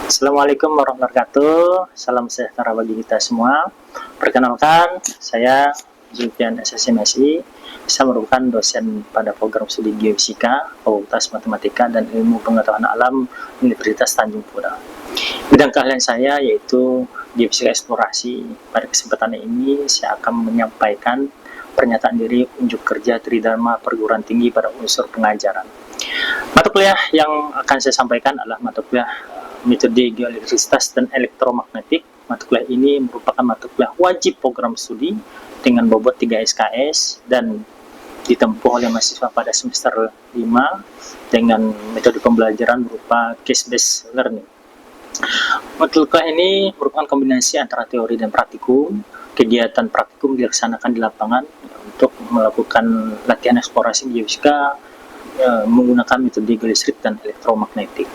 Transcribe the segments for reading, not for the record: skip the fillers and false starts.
Assalamualaikum warahmatullahi wabarakatuh. Salam sejahtera bagi kita semua. Perkenalkan, saya Zulfian SSMSI. Saya merupakan dosen pada program studi Geofisika, Fakultas Matematika dan Ilmu Pengetahuan Alam Universitas Tanjung Pura. Bidang keahlian saya yaitu Geofisika Eksplorasi. Pada kesempatan ini, saya akan menyampaikan pernyataan diri unjuk kerja Tridharma Perguruan Tinggi pada unsur pengajaran. Mata kuliah yang akan saya sampaikan adalah mata kuliah Metode Geoelektrisitas dan Elektromagnetik. Mata kuliah ini merupakan mata kuliah wajib program studi dengan bobot 3 SKS dan ditempuh oleh mahasiswa pada semester 5 dengan metode pembelajaran berupa case-based learning. Mata kuliah ini merupakan kombinasi antara teori dan praktikum. Kegiatan praktikum dilaksanakan di lapangan untuk melakukan latihan eksplorasi geofisika menggunakan metode geolistrik dan elektromagnetik.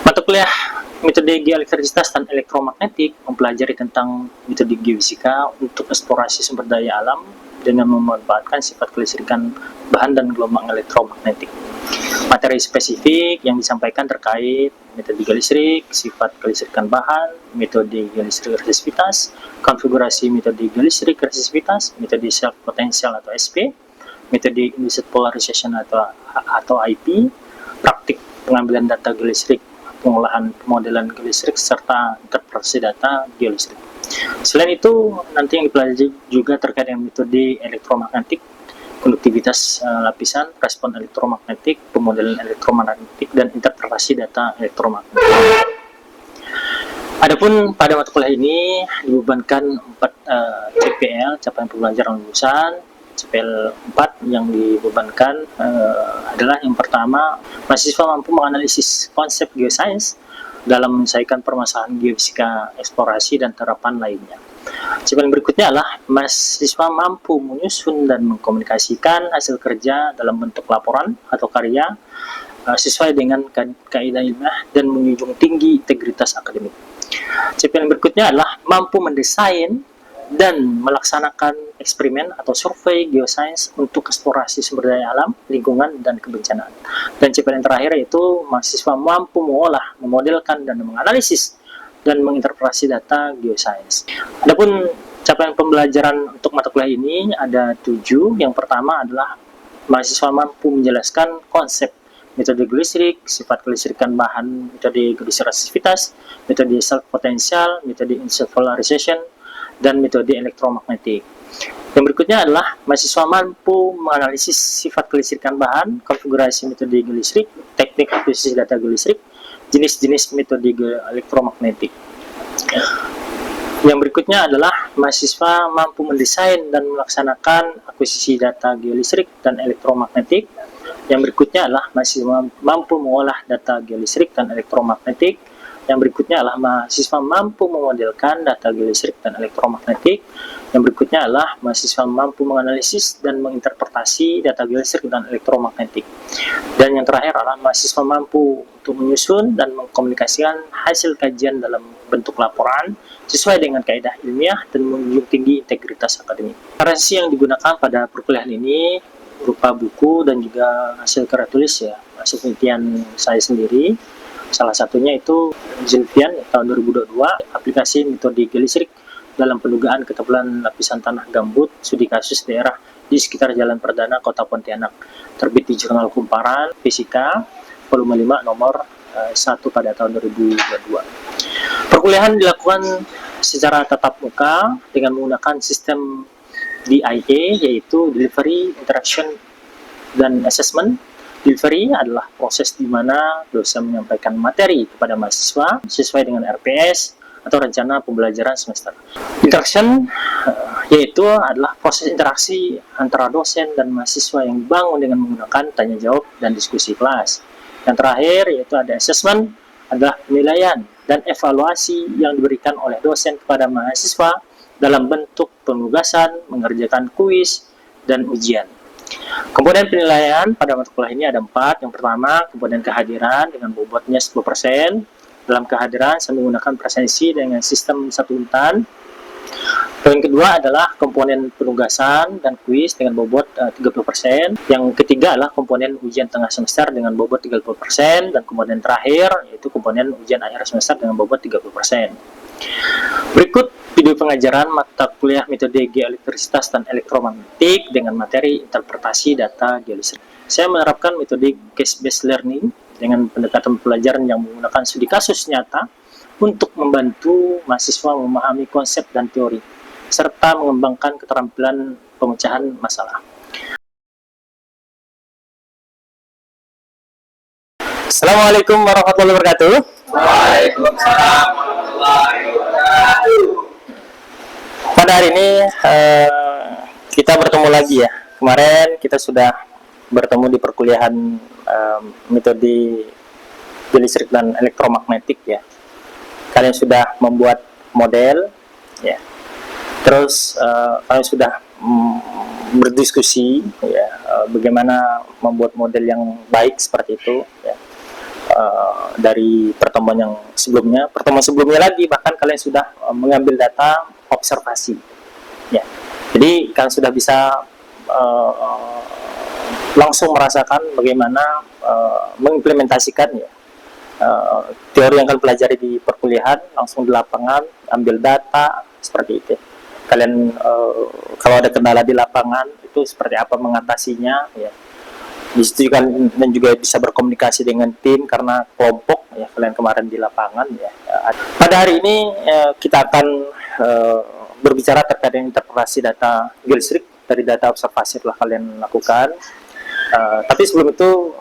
Mata kuliah metode geoelektrisitas dan elektromagnetik mempelajari tentang metode geofisika untuk eksplorasi sumber daya alam dengan memanfaatkan sifat kelistrikan bahan dan gelombang elektromagnetik. Materi spesifik yang disampaikan terkait metode geolistrik, sifat kelistrikan bahan, metode geolistrik resistivitas, konfigurasi metode geolistrik resistivitas, metode self potential atau SP, metode induced polarization atau IP, praktik pengambilan data geolistrik, pengolahan modelan geolistrik, serta interpretasi data geolistrik. Selain itu, nanti yang dipelajari juga terkait dengan metode elektromagnetik, konduktivitas lapisan, respon elektromagnetik, pemodelan elektromagnetik, dan interpretasi data elektromagnetik. Adapun pada mata kuliah ini dibebankan 4 CPL, capaian pembelajaran lulusan. CPL 4 yang dibebankan adalah yang pertama, mahasiswa mampu menganalisis konsep geosains dalam menyelesaikan permasalahan geofisika, eksplorasi, dan terapan lainnya. CPL berikutnya adalah mahasiswa mampu menyusun dan mengkomunikasikan hasil kerja dalam bentuk laporan atau karya sesuai dengan kaidah ilmiah dan menjunjung tinggi integritas akademik. CPL berikutnya adalah mampu mendesain dan melaksanakan eksperimen atau survei geosains untuk eksplorasi sumber daya alam, lingkungan, dan kebencanaan. Dan CPL yang terakhir yaitu mahasiswa mampu mengolah, memodelkan, dan menganalisis dan menginterpretasi data geosains. Adapun capaian pembelajaran untuk mata kuliah ini ada 7. Yang pertama adalah mahasiswa mampu menjelaskan konsep metode geolistrik, sifat kelistrikan bahan, metode geolistrik resistivitas, metode self potential, metode induced polarization, dan metode elektromagnetik. Yang berikutnya adalah mahasiswa mampu menganalisis sifat kelistrikan bahan, konfigurasi metode geolistrik, teknik akuisisi data geolistrik, jenis-jenis metode elektromagnetik. Yang berikutnya adalah mahasiswa mampu mendesain dan melaksanakan akuisisi data geolistrik dan elektromagnetik. Yang berikutnya adalah mahasiswa mampu mengolah data geolistrik dan elektromagnetik. Yang berikutnya adalah mahasiswa mampu memodelkan data geolistrik dan elektromagnetik. Yang berikutnya adalah mahasiswa mampu menganalisis dan menginterpretasi data geolistrik dan elektromagnetik. Dan yang terakhir adalah mahasiswa mampu untuk menyusun dan mengkomunikasikan hasil kajian dalam bentuk laporan sesuai dengan kaidah ilmiah dan menjunjung tinggi integritas akademik. Referensi yang digunakan pada perkuliahan ini berupa buku dan juga hasil karya tulis ya, hasil penelitian saya sendiri. Salah satunya itu Zulfian tahun 2022, aplikasi metode geolistrik dalam pendugaan ketebalan lapisan tanah gambut studi kasus daerah di sekitar Jalan Perdana Kota Pontianak, terbit di Jurnal Kumparan Fisika volume 5 nomor 1 pada tahun 2022. Perkuliahan dilakukan secara tatap muka dengan menggunakan sistem DIA, yaitu Delivery, Interaction, dan Assessment. Delivery adalah proses di mana dosen menyampaikan materi kepada mahasiswa sesuai dengan RPS atau rencana pembelajaran semester. Interaction yaitu adalah proses interaksi antara dosen dan mahasiswa yang dibangun dengan menggunakan tanya jawab dan diskusi kelas. Yang terakhir yaitu ada assessment, adalah penilaian dan evaluasi yang diberikan oleh dosen kepada mahasiswa dalam bentuk penugasan, mengerjakan kuis, dan ujian. Komponen penilaian pada mata kuliah ini ada 4. Yang pertama, komponen kehadiran dengan bobotnya 10%. Dalam kehadiran, saya menggunakan presensi dengan sistem 1 urutan. Poin kedua adalah komponen penugasan dan kuis dengan bobot 30%. Yang ketiga adalah komponen ujian tengah semester dengan bobot 30%. Dan komponen terakhir yaitu komponen ujian akhir semester dengan bobot 30%. Berikut video pengajaran mata kuliah metode geoelektrisitas dan elektromagnetik dengan materi interpretasi data geolistrik. Saya menerapkan metode case-based learning dengan pendekatan pelajaran yang menggunakan studi kasus nyata untuk membantu mahasiswa memahami konsep dan teori, serta mengembangkan keterampilan pemecahan masalah. Assalamualaikum warahmatullahi wabarakatuh. Waalaikumsalam warahmatullahi wabarakatuh. Pada hari ini kita bertemu lagi ya. Kemarin kita sudah bertemu di perkuliahan metode geolistrik dan elektromagnetik ya. Kalian sudah membuat model ya. Terus kalian sudah berdiskusi ya, bagaimana membuat model yang baik seperti itu ya. Dari pertemuan yang sebelumnya, lagi bahkan kalian sudah mengambil data observasi ya. Jadi kalian sudah bisa langsung merasakan bagaimana mengimplementasikan ya teori yang kalian pelajari di perkuliahan langsung di lapangan, ambil data seperti itu. Kalian kalau ada kendala di lapangan itu seperti apa mengatasinya ya. Di situ kan, dan juga bisa berkomunikasi dengan tim karena kelompok ya kalian kemarin di lapangan ya. Pada hari ini kita akan berbicara terkait dengan interpretasi data geolistrik dari data observasi telah kalian lakukan. Tapi sebelum itu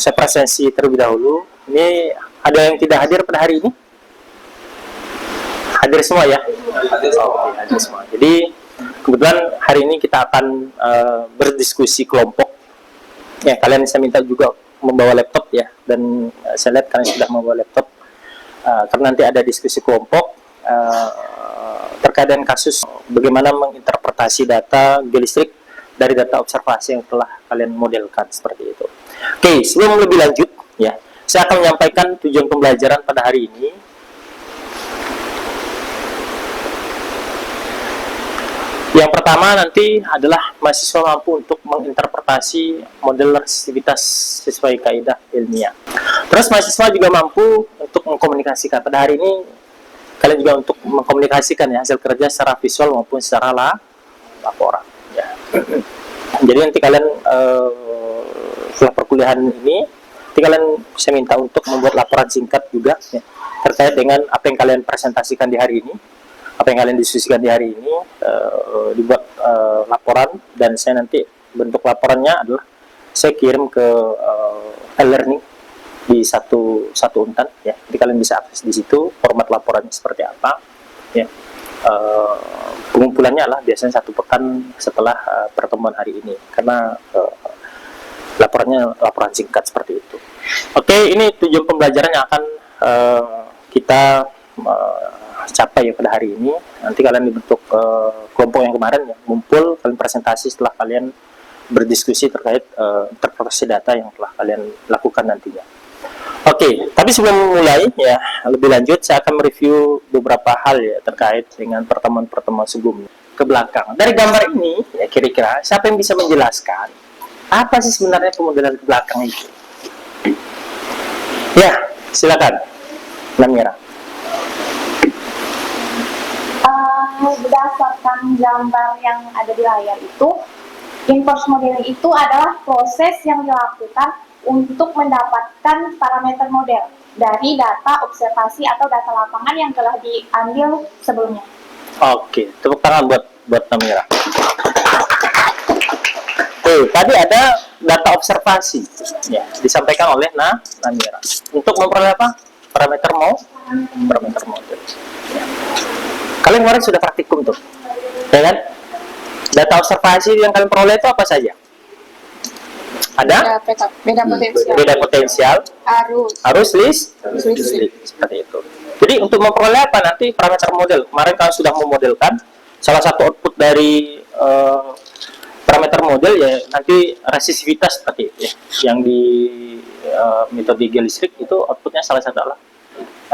saya presensi terlebih dahulu. Ini ada yang tidak hadir pada hari ini? Hadir semua ya? Hadir semua. Jadi kebetulan hari ini kita akan berdiskusi kelompok. Ya, kalian saya minta juga membawa laptop ya, dan saya lihat kalian sudah membawa laptop karena nanti ada diskusi kelompok terkait dengan kasus bagaimana menginterpretasi data geolistrik dari data observasi yang telah kalian modelkan seperti itu. Oke, sebelum lebih lanjut ya, saya akan menyampaikan tujuan pembelajaran pada hari ini. Yang pertama nanti adalah mahasiswa mampu untuk menginterpretasi model resistivitas sesuai kaidah ilmiah. Terus mahasiswa juga mampu untuk mengkomunikasikan. Pada hari ini kalian juga untuk mengkomunikasikan ya hasil kerja secara visual maupun secara laporan. Ya. Jadi nanti kalian setelah perkuliahan ini, nanti kalian saya minta untuk membuat laporan singkat juga ya, terkait dengan apa yang kalian presentasikan di hari ini. Apa yang kalian diskusikan di hari ini dibuat laporan, dan saya nanti bentuk laporannya adalah saya kirim ke e-learning di satu untan ya. Jadi kalian bisa akses di situ format laporannya seperti apa ya. Pengumpulannya adalah biasanya 1 pekan setelah pertemuan hari ini karena laporan singkat seperti itu. Oke, ini tujuan pembelajaran yang akan kita capai ya pada hari ini. Nanti kalian dibentuk kelompok yang kemarin ya, ngumpul, kalian presentasi setelah kalian berdiskusi terkait interpretasi data yang telah kalian lakukan nantinya. Oke, tapi sebelum mulai ya lebih lanjut, saya akan mereview beberapa hal ya terkait dengan pertemuan-pertemuan sebelumnya ke belakang. Dari gambar ini ya, kira-kira siapa yang bisa menjelaskan apa sih sebenarnya pemodelan ke belakang itu? Ya, silakan, Namira. Berdasarkan gambar yang ada di layar itu, inverse modeling itu adalah proses yang dilakukan untuk mendapatkan parameter model dari data observasi atau data lapangan yang telah diambil sebelumnya. Oke, tepuk tangan buat Namira. Tadi ada data observasi ya, disampaikan oleh Namira. Untuk memperoleh apa? Parameter model. Ya. Kalian kemarin sudah praktikum tuh, ya kan? Data observasi yang kalian peroleh itu apa saja? Ada? Beda potensial. Arus listrik. Seperti itu. Jadi untuk memperoleh apa nanti parameter model? Kemarin kalian sudah memodelkan salah satu output dari parameter model ya nanti resistivitas seperti itu ya. Yang di metode geolistrik itu outputnya salah satu adalah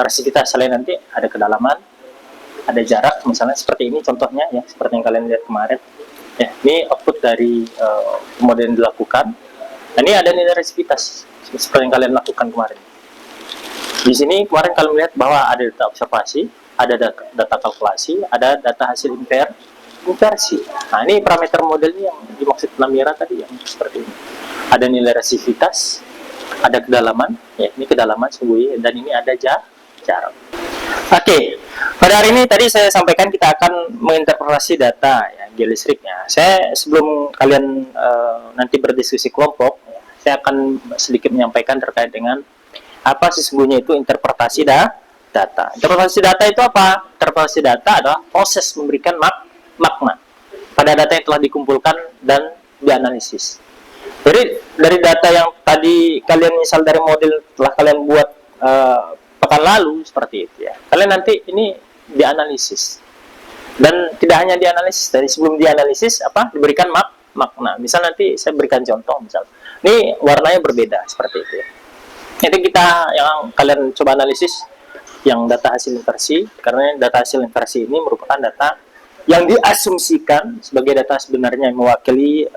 resistivitas. Selain nanti ada kedalaman, ada jarak, misalnya seperti ini contohnya ya, seperti yang kalian lihat kemarin. Ya, ini output dari model yang dilakukan. Nah, ini ada nilai resistivitas seperti yang kalian lakukan kemarin. Di sini kemarin kalian melihat bahwa ada data observasi, ada data kalkulasi, ada data hasil inversi. Nah, ini parameter modelnya yang dimaksud Namira tadi yang seperti ini. Ada nilai resistivitas, ada kedalaman, ya ini kedalaman sungguh, dan ini ada jarak. Oke, pada hari ini tadi saya sampaikan kita akan menginterpretasi data ya, geolistriknya. Saya sebelum kalian nanti berdiskusi kelompok, ya, saya akan sedikit menyampaikan terkait dengan apa sesungguhnya itu interpretasi data. Interpretasi data itu apa? Interpretasi data adalah proses memberikan makna pada data yang telah dikumpulkan dan dianalisis. Jadi dari data yang tadi kalian misal dari model telah kalian buat pekan lalu seperti itu ya, kalian nanti ini dianalisis, dan tidak hanya dianalisis, dari sebelum dianalisis apa diberikan makna. Misal nanti saya berikan contoh, misal ini warnanya berbeda seperti itu ya. Itu kita yang kalian coba analisis yang data hasil inversi, karena data hasil inversi ini merupakan data yang diasumsikan sebagai data sebenarnya yang mewakili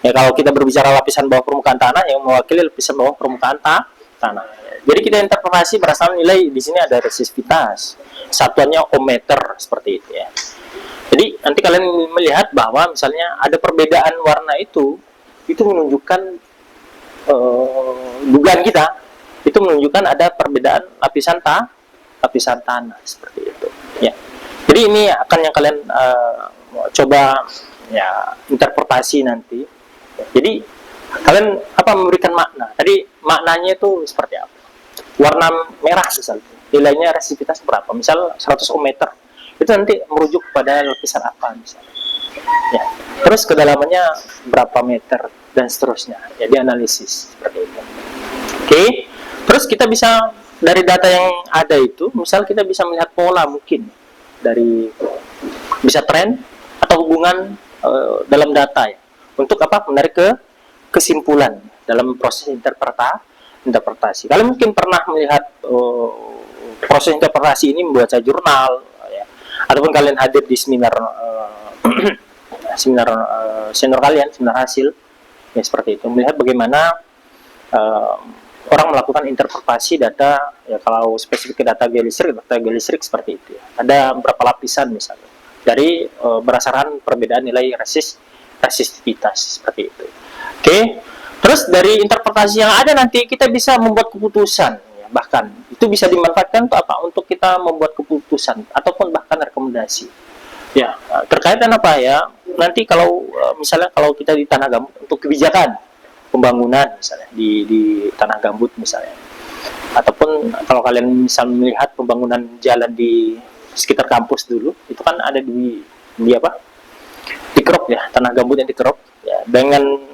ya kalau kita berbicara lapisan bawah permukaan tanah, yang mewakili lapisan bawah permukaan tanah. Jadi kita interpretasi berdasarkan nilai, di sini ada resistivitas, satuannya ohmmeter seperti itu ya. Jadi nanti kalian melihat bahwa misalnya ada perbedaan warna itu menunjukkan dugaan kita itu menunjukkan ada perbedaan lapisan tanah seperti itu ya. Jadi ini akan yang kalian coba ya interpretasi nanti. Jadi kalian apa memberikan makna. Tadi maknanya itu seperti apa? Warna merah misalnya, nilainya resistivitas berapa? Misal 100 ohmmeter. Itu nanti merujuk pada lapisan apa misalnya. Ya. Terus kedalamannya berapa meter dan seterusnya. Ya, dianalisis seperti itu. Oke. Terus kita bisa dari data yang ada itu, misal kita bisa melihat pola mungkin dari bisa tren atau hubungan dalam data ya. Untuk apa? Menarik kesimpulan dalam proses interpretasi. Kalian mungkin pernah melihat proses interpretasi ini membaca jurnal ya. Ataupun kalian hadir di seminar senior kalian, seminar hasil ya, seperti itu, melihat bagaimana orang melakukan interpretasi data ya, kalau spesifik data geolistrik seperti itu ya. Ada beberapa lapisan misalnya dari berdasarkan perbedaan nilai resistivitas seperti itu. Oke. Terus dari interpretasi yang ada nanti kita bisa membuat keputusan ya, bahkan itu bisa dimanfaatkan untuk apa? Untuk kita membuat keputusan ataupun bahkan rekomendasi. Ya, terkait dengan apa ya? Nanti kalau misalnya kalau kita di tanah gambut untuk kebijakan pembangunan misalnya di tanah gambut misalnya, ataupun kalau kalian misal melihat pembangunan jalan di sekitar kampus dulu, itu kan ada di apa? Dikerok ya, tanah gambut yang dikerok ya. Dengan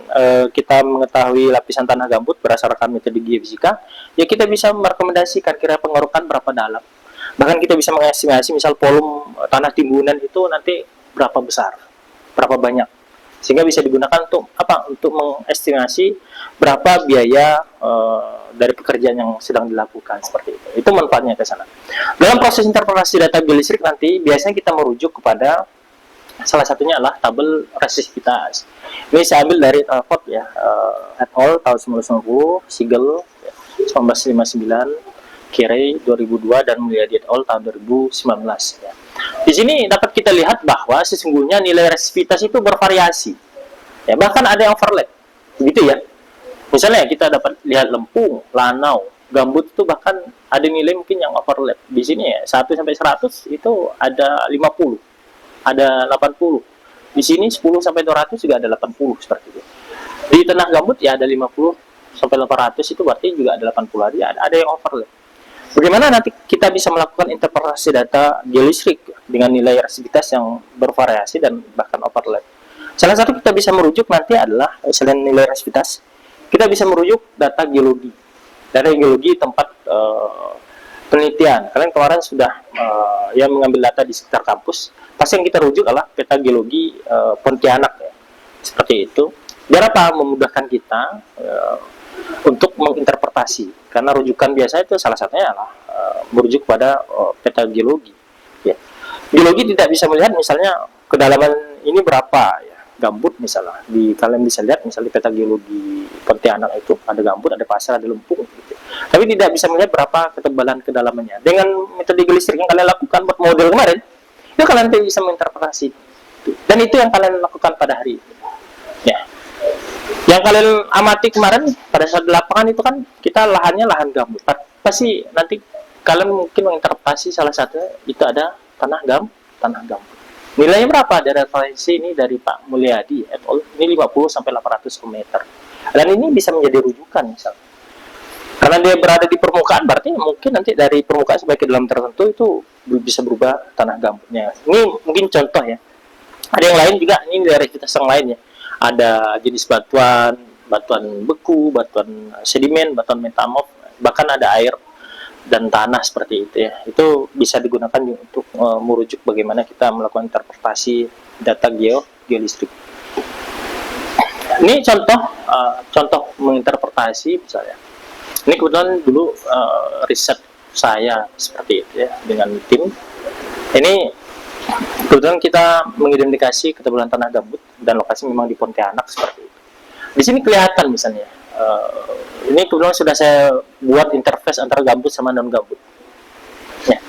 kita mengetahui lapisan tanah gambut berdasarkan metode geofisika, ya kita bisa merekomendasikan kira pengerukan berapa dalam. Bahkan kita bisa mengestimasi misal volume tanah timbunan itu nanti berapa besar, berapa banyak, sehingga bisa digunakan untuk apa? Untuk mengestimasi berapa biaya dari pekerjaan yang sedang dilakukan seperti itu. Itu manfaatnya ke sana. Dalam proses interpretasi data geolistrik nanti biasanya kita merujuk kepada salah satunya adalah tabel resistivitas. Ini saya ambil dari Talcott ya, et al. Tahun 1990, Siegel ya, 1959, Kirey 2002, dan Mulyadi et al. Tahun 2019 ya. Di sini dapat kita lihat bahwa sesungguhnya nilai resistivitas itu bervariasi. Ya, bahkan ada yang overlap. Begitu ya. Misalnya kita dapat lihat Lempung, Lanau, Gambut itu bahkan ada nilai mungkin yang overlap. Di sini ya 1 sampai 100 itu ada 50. Ada 80. Di sini 10 sampai 200 juga ada 80 seperti itu. Di tanah gambut ya ada 50 sampai 800, itu berarti juga ada 80 ya, ada yang overlap. Bagaimana nanti kita bisa melakukan interpretasi data geolistrik dengan nilai resistivitas yang bervariasi dan bahkan overlap. Salah satu kita bisa merujuk nanti adalah selain nilai resistivitas, kita bisa merujuk data geologi. Data geologi tempat penelitian. Kalian kemarin sudah yang mengambil data di sekitar kampus. Pasti yang kita rujuk adalah peta geologi Pontianak ya. Seperti itu. Biar apa? Memudahkan kita untuk menginterpretasi. Karena rujukan biasa itu salah satunya adalah merujuk pada peta geologi. Ya. Geologi tidak bisa melihat misalnya kedalaman ini berapa ya, gambut misalnya. Kalian bisa lihat misalnya di peta geologi Pontianak itu ada gambut, ada pasir, ada lumpur gitu. Tapi tidak bisa melihat berapa ketebalan kedalamannya. Dengan metode geolistrik yang kalian lakukan buat model kemarin, itu kalian bisa menginterpretasi. Dan itu yang kalian lakukan pada hari ini. Ya. Yang kalian amati kemarin pada saat di lapangan itu kan kita lahannya lahan gambut. Pasti nanti kalian mungkin menginterpretasi salah satunya itu ada tanah gambut. Nilainya berapa? Ada referensi ini dari Pak Mulyadi et al. Ini 50 sampai 800 meter. Dan ini bisa menjadi rujukan misalnya. Karena dia berada di permukaan, berarti mungkin nanti dari permukaan sampai ke dalam tertentu itu bisa berubah tanah gambutnya. Ini mungkin contoh ya. Ada yang lain juga, ini dari kita yang lain ya. Ada jenis batuan beku, batuan sedimen, batuan metamorf, bahkan ada air dan tanah seperti itu ya. Itu bisa digunakan untuk merujuk bagaimana kita melakukan interpretasi data geolistrik. Ini contoh menginterpretasi misalnya. Ini kebetulan dulu riset saya seperti itu ya dengan tim. Ini kebetulan kita mengidentifikasi ketebalan tanah gambut dan lokasi memang di Pontianak seperti itu. Di sini kelihatan misalnya. Ini kebetulan sudah saya buat interface antara gambut sama non gambut. Ya.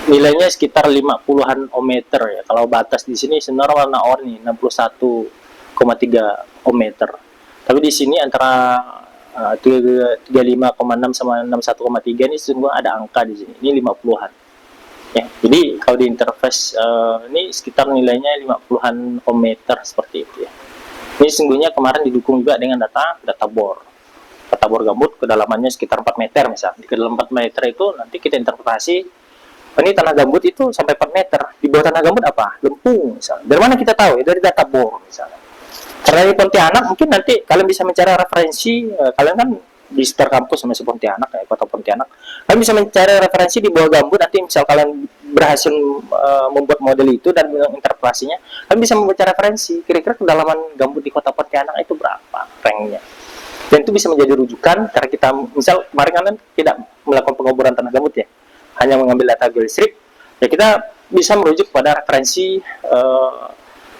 Nilainya sekitar 50-an ohmmeter ya. Kalau batas di sini sebenarnya warna oranye 61,3 ohmmeter. Tapi di sini antara 35,6 sama 61,3 ini sungguh ada angka di sini. Ini 50-an. Ya, jadi kalau di interface ini sekitar nilainya 50-an ohmmeter seperti itu ya. Ini sesungguhnya kemarin didukung juga dengan data bor. Data bor gambut kedalamannya sekitar 4 meter misalnya. Di kedalaman 4 meter itu nanti kita interpretasi ini tanah gambut itu sampai 4 meter. Di bawah tanah gambut apa? Lempung misalnya. Dari mana kita tahu? Ya, dari data bor misalnya. Karena di Pontianak mungkin nanti kalian bisa mencari referensi, kalian kan di sekitar kampus sama Pontianak ya, kota Pontianak. Kalian bisa mencari referensi di bawah gambut, nanti misal kalian berhasil membuat model itu dan interpretasinya, kalian bisa membaca referensi kira-kira kedalaman gambut di kota Pontianak itu berapa ranknya. Dan itu bisa menjadi rujukan karena kita misal kemarin kalian tidak melakukan pengoboran tanah gambut ya, hanya mengambil data geolistrik, ya kita bisa merujuk pada referensi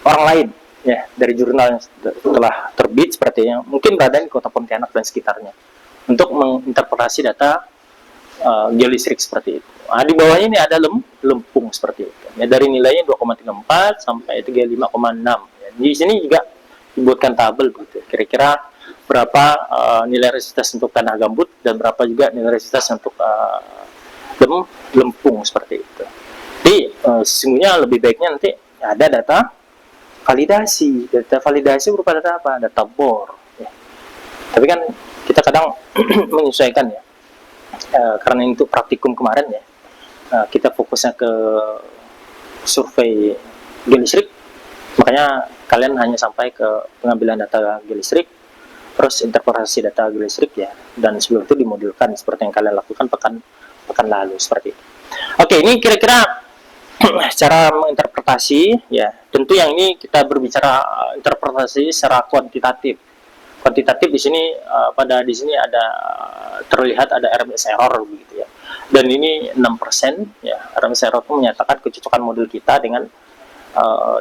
orang lain ya dari jurnal yang telah terbit sepertinya mungkin berada di kota Pontianak dan sekitarnya untuk menginterpretasi data geolistrik seperti itu. Nah, di bawahnya ini ada lempung seperti itu. Ya, dari nilainya 2,34 sampai 35,6. Ya, di sini juga dibuatkan tabel begitu. Kira-kira berapa nilai resistance untuk tanah gambut dan berapa juga nilai resistance untuk lempung seperti itu. Jadi sesungguhnya lebih baiknya nanti ada data validasi. Data validasi berupa data apa? Data bor. Ya. Tapi kan kita kadang menyesuaikan ya. Karena itu praktikum kemarin ya. Kita fokusnya ke survei geolistrik. Makanya kalian hanya sampai ke pengambilan data geolistrik, terus interpretasi data geolistrik ya. Dan sebelum itu dimodelkan seperti yang kalian lakukan pekan lalu seperti itu. Oke, ini kira-kira cara menginterpretasi ya. Tentu yang ini kita berbicara interpretasi secara kuantitatif. Kuantitatif di sini di sini ada terlihat ada RMS error begitu ya. Dan ini 6% ya. RMS error itu menyatakan kecocokan model kita dengan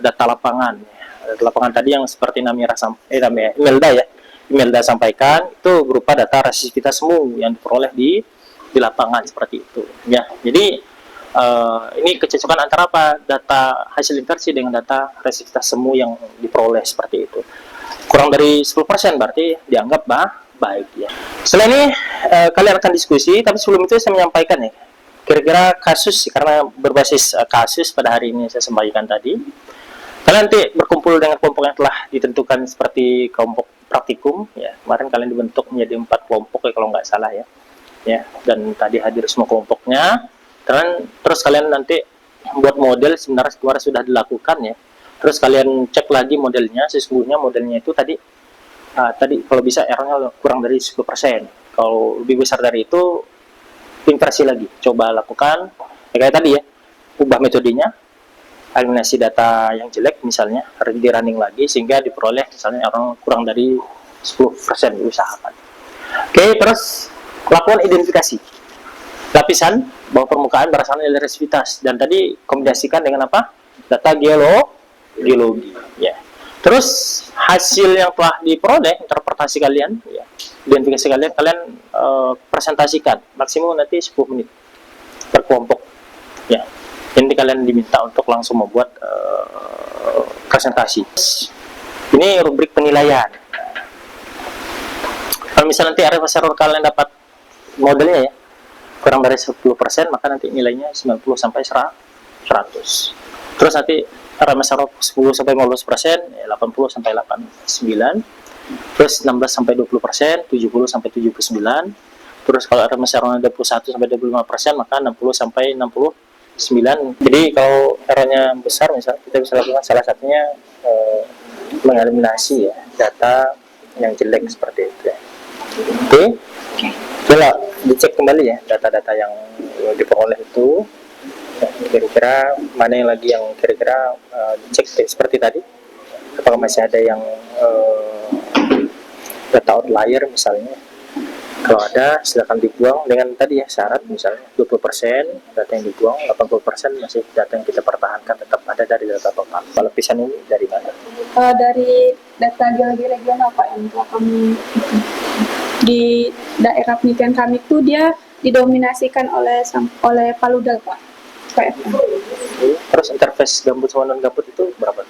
data lapangan. Ya. Data lapangan tadi yang seperti Imelda sampaikan itu berupa data resistivitas semu yang diperoleh di lapangan seperti itu ya. Jadi ini kecocokan antara apa? Data hasil inversi dengan data resistivitas semu yang diperoleh seperti itu. Kurang dari 10% berarti dianggap baik ya. Setelah ini kalian akan diskusi, tapi sebelum itu saya menyampaikan ya. Kira-kira kasus karena berbasis kasus pada hari ini saya sampaikan tadi. Kalian nanti berkumpul dengan kelompok yang telah ditentukan seperti kelompok praktikum ya. Kemarin kalian dibentuk menjadi 4 kelompok ya kalau nggak salah ya. Ya, dan tadi hadir semua kelompoknya. Terus kalian nanti buat model sebenarnya kemarin sudah dilakukan ya. Terus kalian cek lagi modelnya, sesungguhnya modelnya itu tadi kalau bisa errornya kurang dari 10%. Kalau lebih besar dari itu inversi lagi. Coba lakukan ya, kayak tadi ya. Ubah metodenya, eliminasi data yang jelek misalnya, di running lagi sehingga diperoleh misalnya error kurang dari 10% diusahakan. Oke, terus lakukan identifikasi. lapisan bawah permukaan berdasarkan nilai resistivitas, dan tadi kombinasikan dengan apa? Data geologi ya. Terus hasil yang telah diperoleh, interpretasi kalian ya, identifikasi kalian presentasikan maksimum nanti 10 menit per kelompok ya. Ini kalian diminta untuk langsung membuat presentasi. Ini rubrik penilaian. Kalau misalnya nanti area pasar kalian dapat modelnya ya kurang dari 10%, maka nanti nilainya 90 sampai 100. Terus nanti area pasar 10 sampai 15%, ya 80 sampai 89. Terus 16 sampai 20%, 70 sampai 79. Terus kalau area pasar 21 sampai 25%, maka 60 sampai 69. Jadi kalau eranya besar, misalnya kita bisa lakukan salah satunya mengeliminasi ya data yang jelek seperti itu ya. Oke. Coba dicek kembali ya data-data yang diperoleh itu. Kira-kira mana yang lagi yang kira-kira dicek seperti tadi. Apakah masih ada yang data outlier misalnya. Kalau ada silakan dibuang dengan tadi ya syarat misalnya 20% data yang dibuang, 80% masih data yang kita pertahankan tetap ada dari data total. Kalau lapisan ini dari mana? Dari data geologi regional Pak yang telah kami di daerah penelitian kami itu dia didominasikan oleh paludal Pak. PFM. Terus interface gambut sama non gambut itu berapa?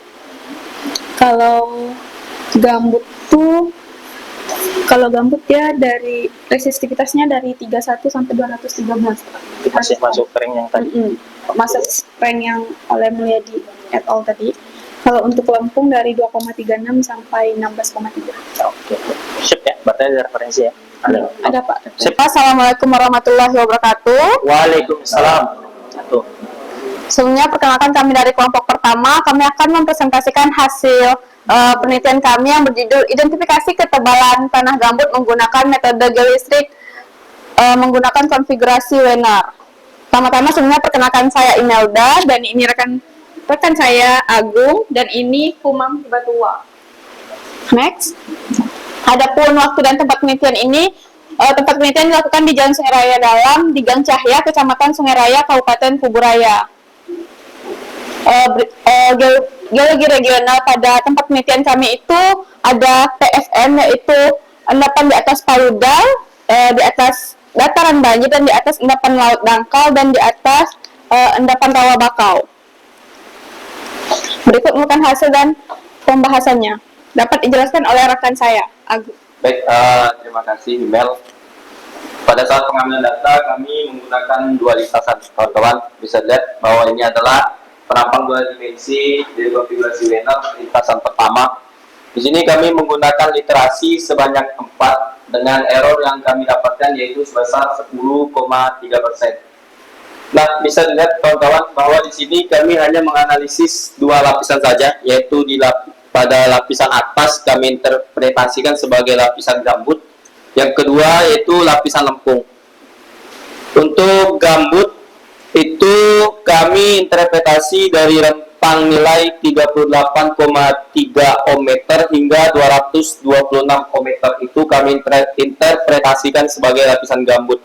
Kalau gambut ya dari resistivitasnya dari 31 sampai 213. Masih masuk rank yang tadi. Masuk rank yang oleh Mulyadi et al tadi. Kalau untuk Lampung dari 2,36 sampai 16,3. Oke. Sip ya, berarti ada referensi ya. Ada Pak. Sip. Assalamualaikum warahmatullahi wabarakatuh. Waalaikumsalam. Satu. Sebelumnya perkenalkan kami dari kelompok pertama, kami akan mempresentasikan hasil penelitian kami yang berjudul identifikasi ketebalan tanah gambut menggunakan metode geolistrik menggunakan konfigurasi Wiener. Pertama-tama sebelumnya perkenalkan saya Imelda dan ini rekan saya Agung dan ini Humam Hibatua. Next. Adapun waktu dan tempat penelitian ini tempat penelitian dilakukan di Jalan Sungai Raya Dalam di Gang Cahya, Kecamatan Sungai Raya, Kabupaten Kuburaya. Geologi regional pada tempat penelitian kami itu ada PFM yaitu endapan di atas paludal, di atas dataran banjir dan di atas endapan laut dangkal dan di atas endapan rawa bakau. Berikut merupakan hasil dan pembahasannya. Dapat dijelaskan oleh rekan saya, Agung. Baik, terima kasih Mel. Pada saat pengambilan data kami menggunakan dua lintasan. Kawan-kawan bisa lihat bahwa ini adalah perampang dua dimensi dari konfigurasi Wiener lintasan pertama. Di sini kami menggunakan literasi sebanyak 4 dengan error yang kami dapatkan yaitu sebesar 10,3%. Nah, bisa dilihat kawan-kawan bahwa di sini kami hanya menganalisis dua lapisan saja, yaitu pada lapisan atas kami interpretasikan sebagai lapisan gambut. Yang kedua yaitu lapisan lempung. Untuk gambut itu kami interpretasi dari rentang nilai 38,3 ohm meter hingga 226 ohm meter itu kami interpretasikan sebagai lapisan gambut.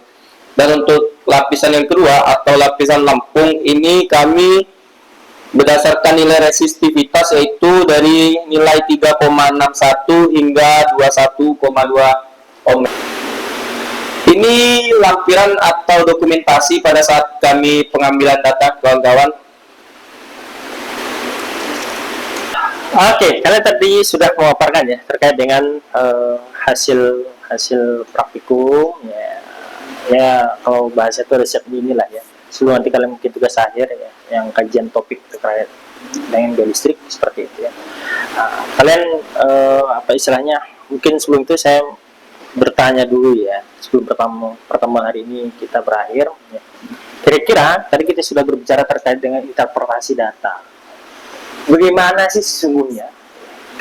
Dan untuk lapisan yang kedua atau lapisan lempung ini kami berdasarkan nilai resistivitas yaitu dari nilai 3,61 hingga 21,2 ohm. Ini lampiran atau dokumentasi pada saat kami pengambilan data, kawan-kawan. Oke, kalian tadi sudah memaparkan ya terkait dengan hasil praktikum ya kalau bahasa itu resep ini lah ya. Sebelum nanti kalian mungkin tugas akhir ya, yang kajian topik terkait dengan geolistrik seperti itu ya. Kalian apa istilahnya? Mungkin sebelum itu saya bertanya dulu ya, sebelum pertemuan hari ini kita berakhir ya. Kira-kira tadi kita sudah berbicara terkait dengan interpretasi data. Bagaimana sih sesungguhnya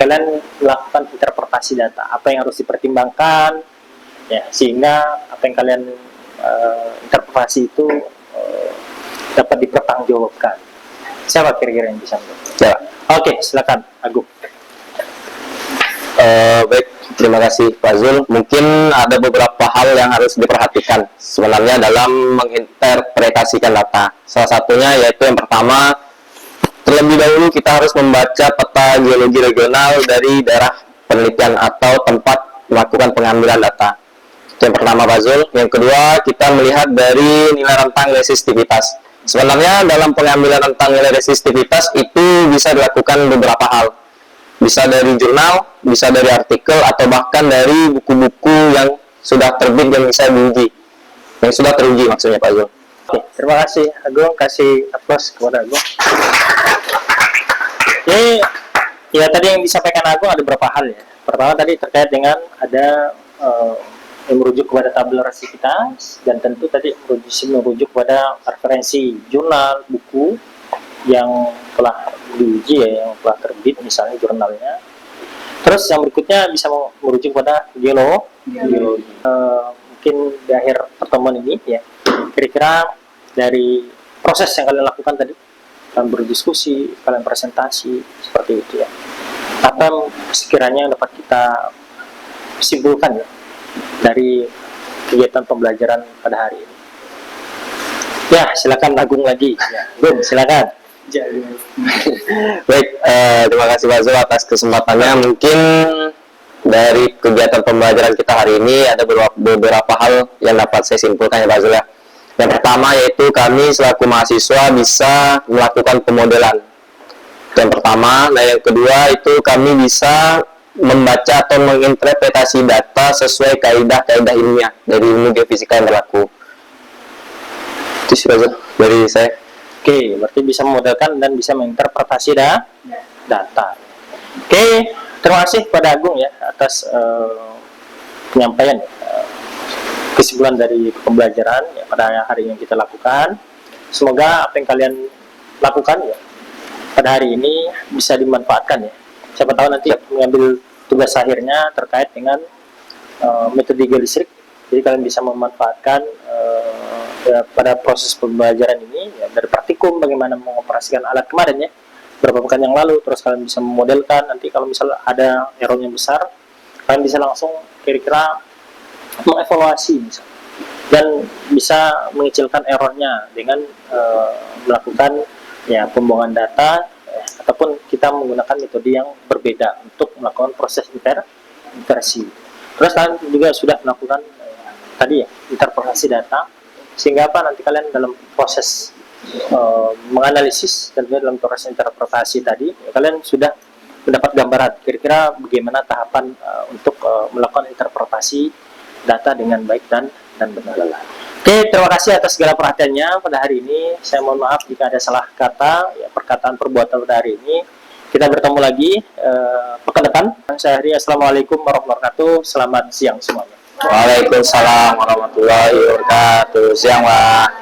kalian melakukan interpretasi data? Apa yang harus dipertimbangkan ya, sehingga apa yang kalian interpretasi itu dapat dipertanggungjawabkan. Siapa kira-kira yang bisa menjawab? Ya. Oke, silakan Agung. Baik, Terima kasih Pak Zul. Mungkin ada beberapa hal yang harus diperhatikan sebenarnya dalam menginterpretasikan data. Salah satunya yaitu yang pertama, terlebih dahulu kita harus membaca peta geologi regional dari daerah penelitian atau tempat melakukan pengambilan data. Itu yang pertama Pak Zul. Yang kedua, kita melihat dari nilai rentang resistivitas. Sebenarnya dalam pengambilan rentang nilai resistivitas itu bisa dilakukan beberapa hal. Bisa dari jurnal, bisa dari artikel, atau bahkan dari buku-buku yang sudah terbit dan bisa diuji. Yang sudah teruji maksudnya Pak Zul. Oke, terima kasih Agung, kasih aplaus kepada Agung. Jadi, ya tadi yang disampaikan Agung ada beberapa hal ya. Pertama tadi terkait dengan ada yang merujuk kepada tabel resistivitas, dan tentu tadi merujuk kepada referensi jurnal, buku yang telah diuji ya, yang telah terbit misalnya jurnalnya. Terus yang berikutnya bisa merujuk pada geologi. Mungkin di akhir pertemuan ini ya, kira-kira dari proses yang kalian lakukan tadi, kalian berdiskusi, kalian presentasi seperti itu ya, apa sekiranya yang dapat kita simpulkan ya dari kegiatan pembelajaran pada hari ini. Ya, silakan Agung lagi. Ya, Agung, silakan. Baik, terima kasih Pak Zul atas kesempatannya. Mungkin dari kegiatan pembelajaran kita hari ini ada beberapa hal yang dapat saya simpulkan ya Pak Zul ya. Yang pertama yaitu kami selaku mahasiswa bisa melakukan pemodelan. Yang pertama, nah yang kedua itu kami bisa membaca atau menginterpretasi data sesuai kaidah-kaidah ilmiah dari ilmu geofisika yang berlaku. Itu sih Pak Zul dari saya. Oke, berarti bisa memodelkan dan bisa menginterpretasi data. Oke, terima kasih kepada Agung ya atas penyampaian kesimpulan dari pembelajaran ya, pada hari yang kita lakukan. Semoga apa yang kalian lakukan ya pada hari ini bisa dimanfaatkan ya. Siapa tahu nanti mengambil tugas akhirnya terkait dengan metode geolistrik. Jadi kalian bisa memanfaatkan ya, pada proses pembelajaran ini ya, dari praktikum bagaimana mengoperasikan alat kemarin ya beberapa pekan yang lalu, terus kalian bisa memodelkan nanti kalau misalnya ada error yang besar, kalian bisa langsung kira-kira mengevaluasi misalnya, dan bisa mengecilkan errornya dengan melakukan ya pembuangan data ataupun kita menggunakan metode yang berbeda untuk melakukan proses interpretasi. Terus kalian juga sudah melakukan tadi ya interpretasi data, sehingga apa nanti kalian dalam proses menganalisis dan juga dalam proses interpretasi tadi ya, kalian sudah mendapat gambaran kira-kira bagaimana tahapan untuk melakukan interpretasi data dengan baik dan benar. Oke, terima kasih atas segala perhatiannya pada hari ini. Saya mohon maaf jika ada salah kata ya, perkataan perbuatan pada hari ini. Kita bertemu lagi pekan depan. Saya akhiri, assalamualaikum warahmatullahi wabarakatuh. Selamat siang semuanya. Waalaikumsalam warahmatullahi wabarakatuh. Siang Pak.